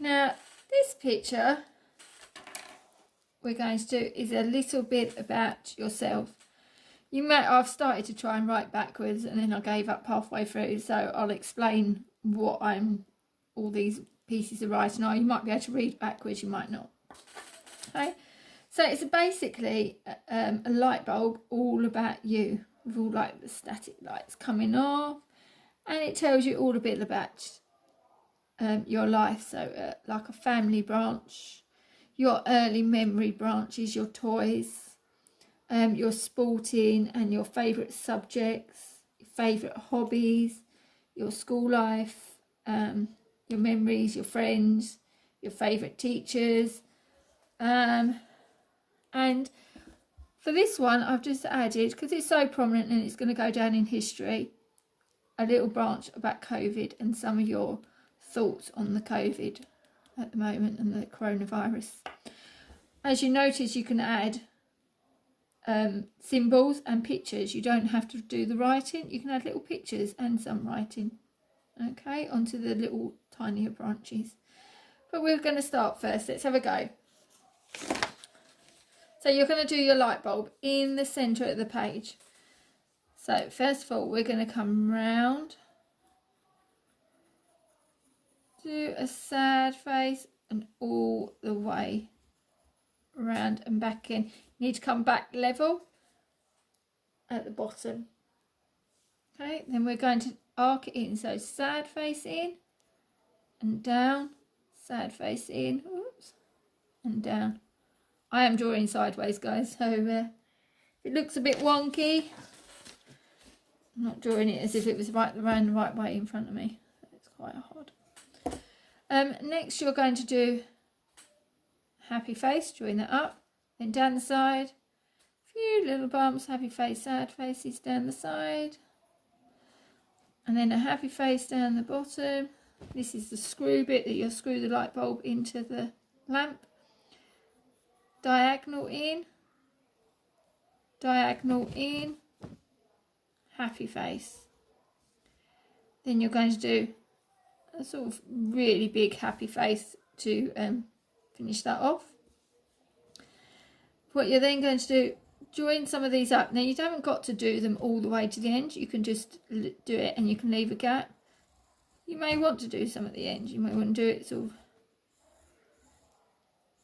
Now this picture we're going to do is a little bit about yourself. I've started to try and write backwards and then I gave up halfway through, so I'll explain what all these pieces of writing are. You might be able to read backwards, you might not. Okay, so it's basically a light bulb all about you, with all like the static lights coming off, and it tells you all a bit about your life. So like a family branch, your early memory branches, your toys, your sporting and your favourite subjects, your favourite hobbies, your school life, your memories, your friends, your favourite teachers. And for this one I've just added, because it's so prominent and it's going to go down in history, a little branch about COVID and some of your thoughts on the COVID at the moment and the coronavirus. As you notice, you can add symbols and pictures. You don't have to do the writing, you can add little pictures and some writing, okay, onto the little tinier branches. But we're going to start first. Let's have a go. So you're going to do your light bulb in the centre of the page. So first of all we're going to come round, do a sad face and all the way round and back in. You need to come back level at the bottom. Okay, then we're going to arc it in, so sad face in and down, sad face in, oops, and down. I am drawing sideways, guys, so if it looks a bit wonky, I'm not drawing it as if it was around the right way in front of me. It's quite hard. Next you're going to do happy face, drawing that up, then down the side, a few little bumps, happy face, sad faces down the side, and then a happy face down the bottom. This is the screw bit that you'll screw the light bulb into the lamp. Diagonal in, happy face. Then you're going to do a sort of really big happy face to finish that off. What you're then going to do, join some of these up. Now you haven't got to do them all the way to the end, you can just do it and you can leave a gap. You may want to do some at the end, you may want to do it sort of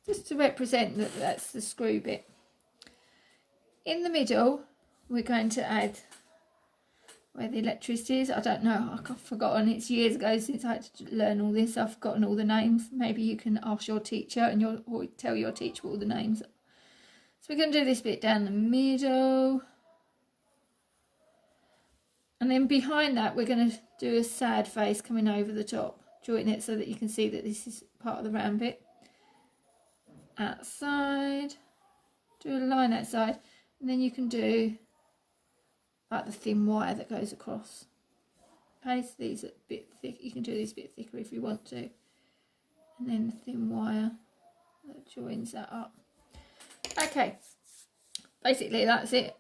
just to represent that that's the screw bit. In the middle we're going to add where the electricity is. I don't know, I've forgotten, it's years ago since I had to learn all this, I've forgotten all the names. Maybe you can ask your teacher and or tell your teacher all the names. So we're going to do this bit down the middle, and then behind that we're going to do a sad face coming over the top, join it so that you can see that this is part of the round bit. Outside, do a line outside, and then you can do like the thin wire that goes across. Okay, so these are a bit thick, you can do this a bit thicker if you want to, and then the thin wire that joins that up. Okay, basically that's it.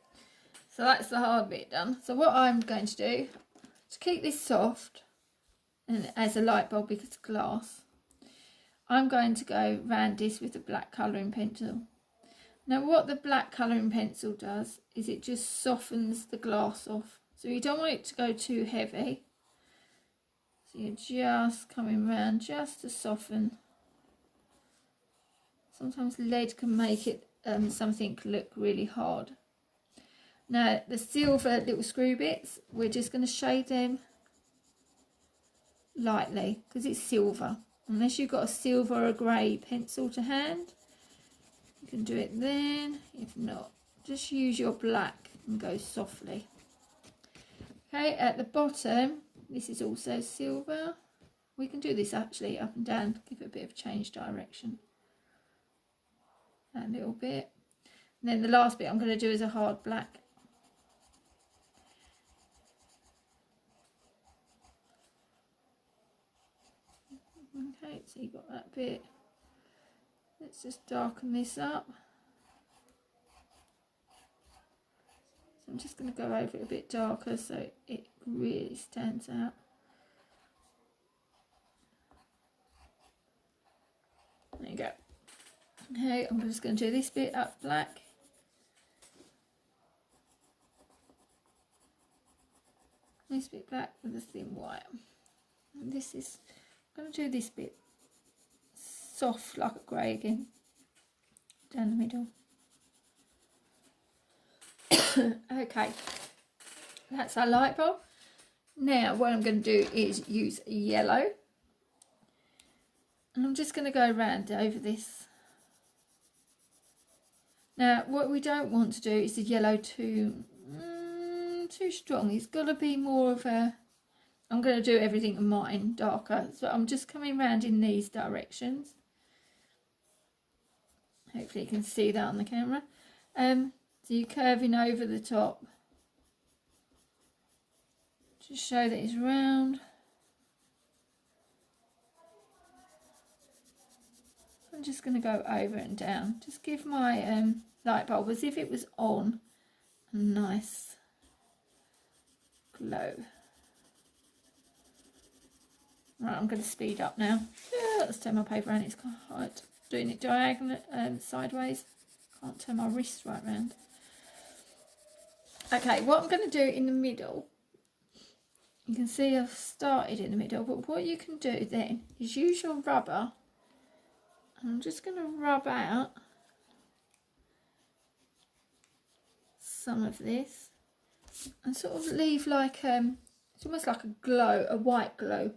So that's the hard bit done. So what I'm going to do to keep this soft and as a light bulb because it's glass, I'm going to go round this with a black colouring pencil. Now what the black colouring pencil does is it just softens the glass off. So you don't want it to go too heavy. So you're just coming round just to soften. Sometimes lead can make it something look really hard. Now the silver little screw bits, we're just going to shade them lightly because it's silver. Unless you've got a silver or a grey pencil to hand, you can do it then. If not, just use your black and go softly. Okay, at the bottom, this is also silver. We can do this actually up and down, give it a bit of change direction. That little bit. And then the last bit I'm going to do is a hard black. Okay, so you've got that bit. Let's just darken this up. So I'm just going to go over it a bit darker so it really stands out. Okay, I'm just going to do this bit up black. This bit black with a thin white. And this is, I'm going to do this bit soft like a grey again, down the middle. Okay, that's our light bulb. Now what I'm going to do is use yellow, and I'm just going to go around over this. Now what we don't want to do is the yellow too strong. It's got to be more of a, I'm going to do everything in mine darker, so I'm just coming round in these directions. Hopefully you can see that on the camera. So you're curving over the top. Just show that it's round. I'm just going to go over and down. Just give my light bulb as if it was on a nice glow. Right, I'm going to speed up now. Yeah, let's turn my paper around. It's quite hard doing it diagonal, sideways. Can't turn my wrist right round. Okay, what I'm going to do in the middle, you can see I've started in the middle, but what you can do then is use your rubber, and I'm just going to rub out some of this and sort of leave like it's almost like a glow, a white glow.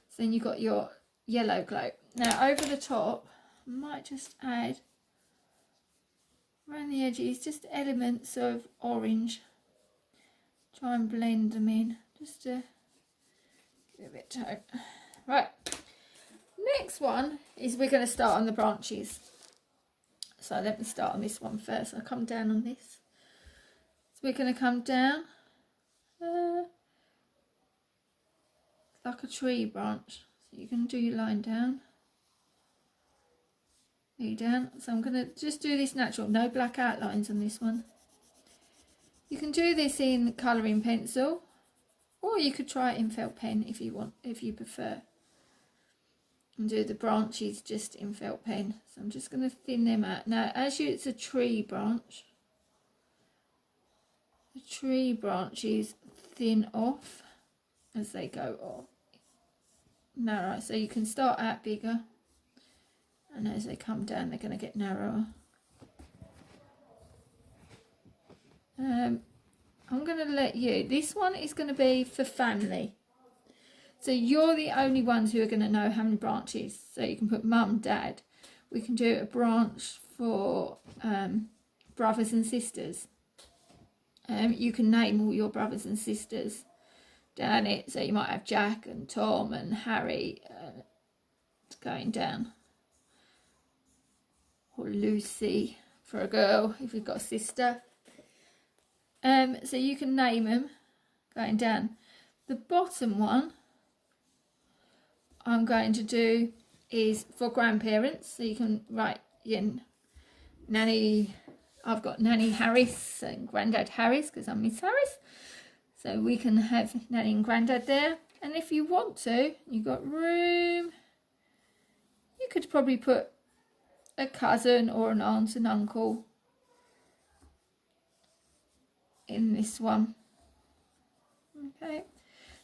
So then you've got your yellow glow. Now over the top, I might just add around the edges just elements of orange. Try and blend them in just to give it a bit of tone. Right, next one is we're going to start on the branches. So let me start on this one first. I'll come down on this. So we're going to come down like a tree branch. So you can do your line down. Down. So I'm going to just do this natural, no black outlines on this one. You can do this in colouring pencil, or you could try it in felt pen if you want, if you prefer. And do the branches just in felt pen. So I'm just going to thin them out. Now as it's a tree branch, the tree branches thin off as they go off. Narrow, so you can start out bigger, and as they come down they're going to get narrower. I'm going to let you, this one is going to be for family, so you're the only ones who are going to know how many branches. So you can put mum, dad. We can do a branch for brothers and sisters. You can name all your brothers and sisters down it, so you might have Jack and Tom and Harry going down, or Lucy for a girl if you've got a sister. So you can name them going down. The bottom one I'm going to do is for grandparents, so you can write in Nanny, I've got Nanny Harris and Grandad Harris because I'm Miss Harris. So we can have Nanny and Grandad there. And if you want to, you've got room, you could probably put a cousin or an aunt and uncle in this one. Okay,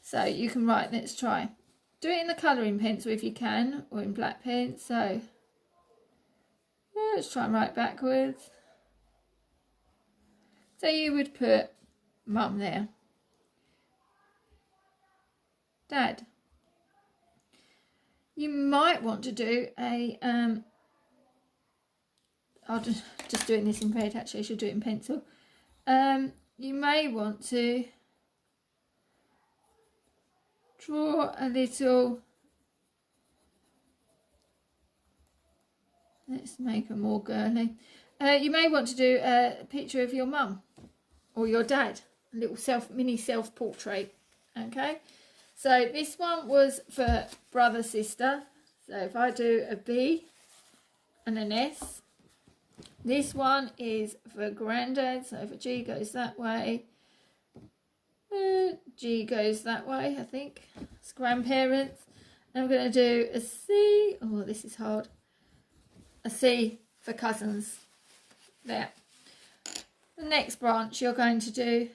so you can write, let's try. Do it in the colouring pencil if you can, or in black pen. So yeah, let's try and write backwards. So you would put mum there. Dad. You might want to do a I'll just doing this in red, actually I should do it in pencil. You may want to draw a little, let's make her more girly. You may want to do a picture of your mum or your dad, a little mini self-portrait. Okay, so this one was for brother, sister. So if I do a B and an S, this one is for granddad. So if a G goes that way, G goes that way, I think. It's grandparents. And I'm going to do a C. Oh, this is hard. A C for cousins there. The next branch you're going to do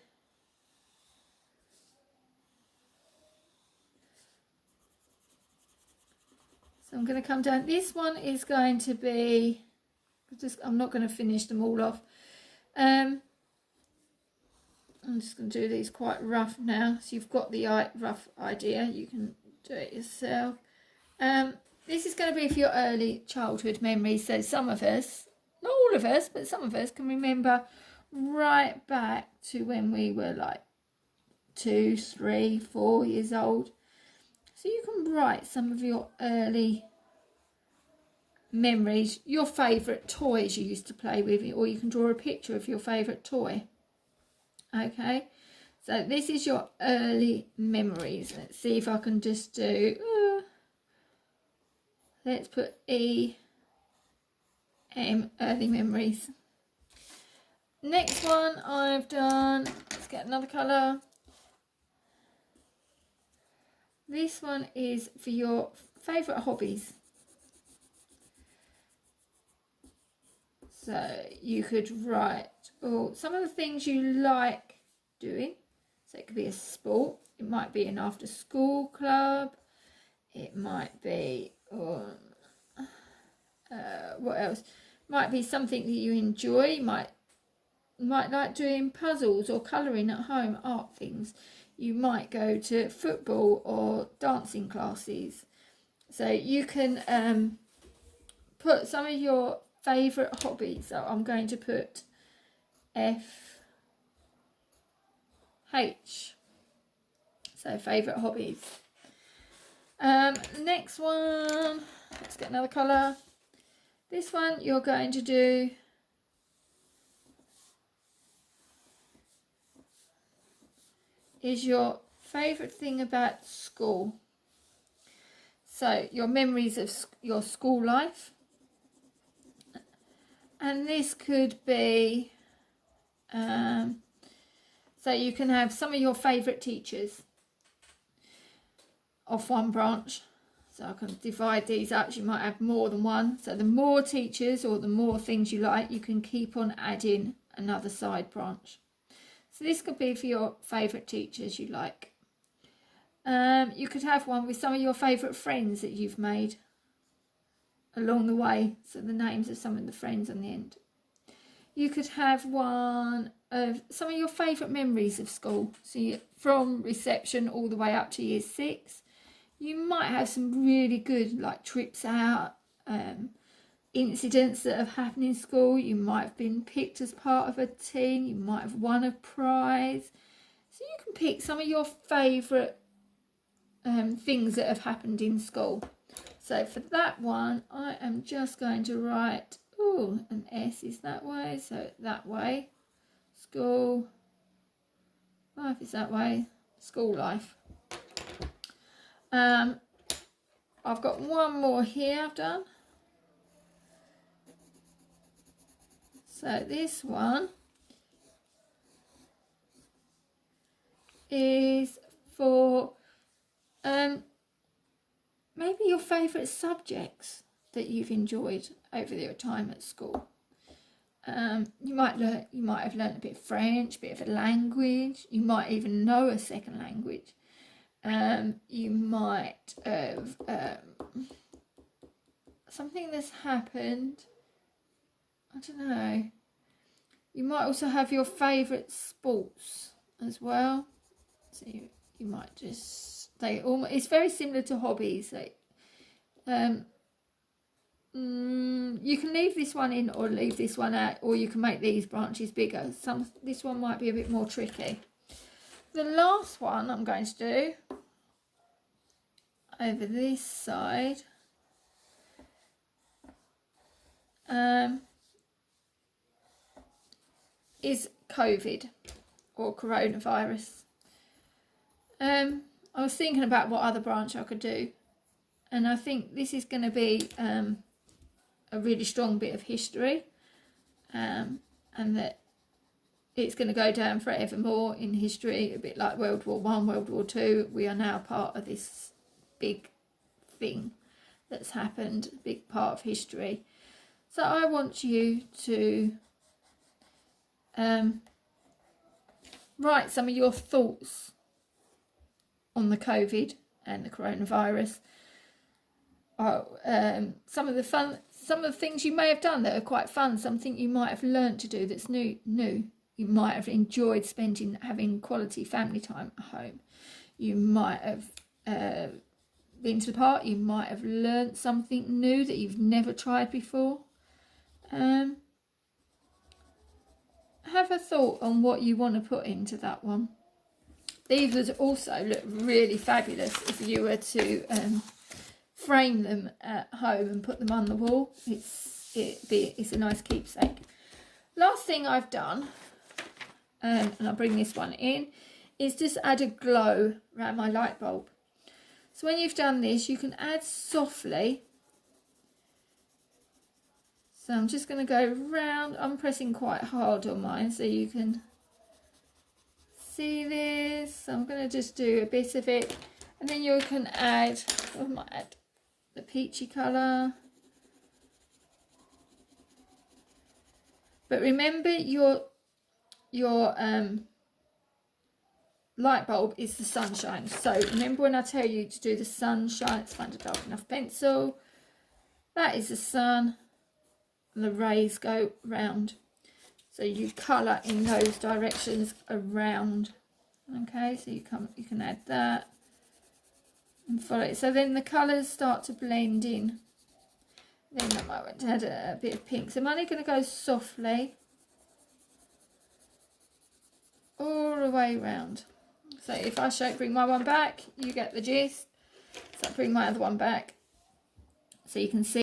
so I'm going to come down. This one is going to be I'm not going to finish them all off. I'm just going to do these quite rough now, so you've got the rough idea. You can do it yourself. This is going to be for your early childhood memories. So some of us, not all of us, but some of us can remember right back to when we were like 2, 3, 4 years old. So you can write some of your early memories, your favourite toys you used to play with, or you can draw a picture of your favourite toy. Okay, so this is your early memories. Let's see if I can just do, let's put early memories. Next one I've done, let's get another colour. This one is for your favourite hobbies. So you could write some of the things you like doing. So it could be a sport, it might be an after school club, it might be, what else? Might be something that you enjoy, you might like doing puzzles or colouring at home, art things. You might go to football or dancing classes. So you can put some of your favourite hobbies. So I'm going to put FH. So favourite hobbies. Next one, let's get another colour. This one you're going to do is your favourite thing about school. So your memories of your school life. And this could be, so you can have some of your favourite teachers off one branch. So I can divide these up. You might have more than one. So the more teachers or the more things you like, you can keep on adding another side branch. So this could be for your favourite teachers you like. You could have one with some of your favourite friends that you've made along the way. So the names of some of the friends on the end. You could have one of some of your favourite memories of school. So from reception all the way up to year 6. You might have some really good like trips out, incidents that have happened in school. You might have been picked as part of a team. You might have won a prize. So you can pick some of your favourite things that have happened in school. So for that one, I am just going to write, an S is that way, so that way. School life is that way. School life. I've got one more here I've done. So this one is for maybe your favourite subjects that you've enjoyed over your time at school. You might have learnt a bit of French, a bit of a language. You might even know a second language. You might have something that's happened. I don't know. You might also have your favourite sports as well. So you might just it's very similar to hobbies. Like, you can leave this one in or leave this one out, or you can make these branches bigger. This one might be a bit more tricky. The last one I'm going to do over this side is COVID or coronavirus. I was thinking about what other branch I could do, and I think this is going to be a really strong bit of history, and that it's going to go down forevermore in history, a bit like World War I, World War II. We are now part of this big thing that's happened, a big part of history. So I want you to write some of your thoughts on the COVID and the coronavirus. Some of the things you may have done that are quite fun, something you might have learned to do that's new. You might have enjoyed having quality family time at home. You might have been to the park. You might have learned something new that you've never tried before. Have a thought on what you want to put into that one. These would also look really fabulous if you were to frame them at home and put them on the wall. It's a nice keepsake. Last thing I've done, and I'll bring this one in, is just add a glow around my light bulb. So when you've done this, you can add softly. So I'm just going to go round. I'm pressing quite hard on mine so you can see this. So I'm going to just do a bit of it, and then you can add, I might add the peachy colour. But remember, your light bulb is the sunshine. So remember when I tell you to do the sunshine, let's find a dark enough pencil. That is the sun, and the rays go round. So you colour in those directions around. Okay, so you can add that and follow it. So then the colours start to blend in. Then I might want to add a bit of pink. So I'm only going to go softly all the way round. So if I bring my one back, you get the gist. So I bring my other one back so you can see.